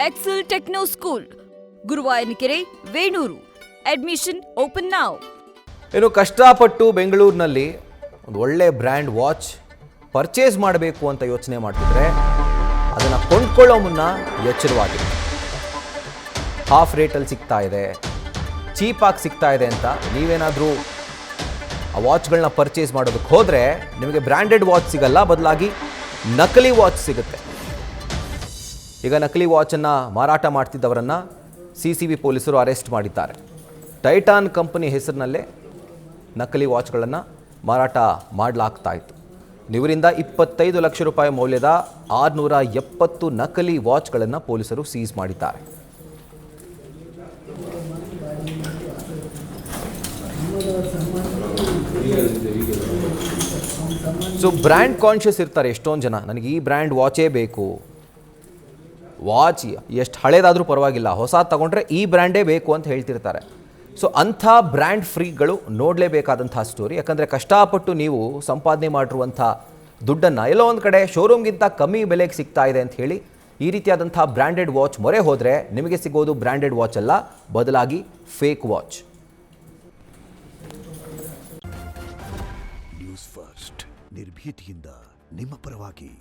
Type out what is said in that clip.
Excel techno school, Guruvayanakere, Venur. Admission open now. ಇನ್ನು ಕಷ್ಟಪಟ್ಟು ಬೆಂಗಳೂರಿನಲ್ಲಿ ಒಂದು ಒಳ್ಳೆ ಬ್ರ್ಯಾಂಡ್ ವಾಚ್ ಪರ್ಚೇಸ್ ಮಾಡಬೇಕು ಅಂತ ಯೋಚನೆ ಮಾಡ್ತಿದ್ರೆ ಅದನ್ನು ಕೊಂಡ್ಕೊಳ್ಳೋ ಮುನ್ನ ಎಚ್ಚರವಾಗಿದೆ. ಹಾಫ್ ರೇಟಲ್ಲಿ ಸಿಗ್ತಾ ಇದೆ, ಚೀಪಾಗಿ ಸಿಗ್ತಾ ಇದೆ ಅಂತ ನೀವೇನಾದರೂ ಆ ವಾಚ್ಗಳನ್ನ ಪರ್ಚೇಸ್ ಮಾಡೋದಕ್ಕೆ ಹೋದರೆ ನಿಮಗೆ ಬ್ರ್ಯಾಂಡೆಡ್ ವಾಚ್ ಸಿಗಲ್ಲ, ಬದಲಾಗಿ ನಕಲಿ ವಾಚ್ ಸಿಗುತ್ತೆ. ಈಗ ನಕಲಿ ವಾಚನ್ನು ಮಾರಾಟ ಮಾಡ್ತಿದ್ದವರನ್ನು CCB ಪೊಲೀಸರು ಅರೆಸ್ಟ್ ಮಾಡಿದ್ದಾರೆ. ಟೈಟಾನ್ ಕಂಪನಿ ಹೆಸರಿನಲ್ಲೇ ನಕಲಿ ವಾಚ್ಗಳನ್ನು ಮಾರಾಟ ಮಾಡಲಾಗ್ತಾ ಇತ್ತು. ಇವರಿಂದ 25 ಲಕ್ಷ ರೂಪಾಯಿ ಮೌಲ್ಯದ 670 ನಕಲಿ ವಾಚ್ಗಳನ್ನು ಪೊಲೀಸರು ಸೀಸ್ ಮಾಡಿದ್ದಾರೆ. ಸೊ ಬ್ರ್ಯಾಂಡ್ ಕಾನ್ಷಿಯಸ್ ಇರ್ತಾರೆ ಎಷ್ಟೊಂದು ಜನ. ನನಗೆ ಈ ಬ್ರ್ಯಾಂಡ್ ವಾಚೇ ಬೇಕು, ವಾಚ್ ಎಷ್ಟು ಹಳೇದಾದರೂ ಪರವಾಗಿಲ್ಲ, ಹೊಸ ತಗೊಂಡ್ರೆ ಈ ಬ್ರ್ಯಾಂಡೇ ಬೇಕು ಅಂತ ಹೇಳ್ತಿರ್ತಾರೆ. ಸೊ ಅಂಥ ಬ್ರ್ಯಾಂಡ್ ಫ್ರೀಗಳು ನೋಡಲೇಬೇಕಾದಂಥ ಸ್ಟೋರಿ. ಯಾಕಂದರೆ ಕಷ್ಟಪಟ್ಟು ನೀವು ಸಂಪಾದನೆ ಮಾಡಿರುವಂಥ ದುಡ್ಡನ್ನು ಎಲ್ಲೋ ಒಂದು ಕಡೆ ಶೋರೂಮ್ಗಿಂತ ಕಮ್ಮಿ ಬೆಲೆಗೆ ಸಿಗ್ತಾ ಇದೆ ಅಂತ ಹೇಳಿ ಈ ರೀತಿಯಾದಂಥ ಬ್ರ್ಯಾಂಡೆಡ್ ವಾಚ್ ಮೊರೆ ಹೋದರೆ ನಿಮಗೆ ಸಿಗೋದು ಬ್ರ್ಯಾಂಡೆಡ್ ವಾಚ್ ಅಲ್ಲ, ಬದಲಾಗಿ ಫೇಕ್ ವಾಚ್. ನ್ಯೂಸ್ ಫಸ್ಟ್ ನಿರ್ಭೀತಿಯಿಂದ ನಿಮ್ಮ ಪರವಾಗಿ.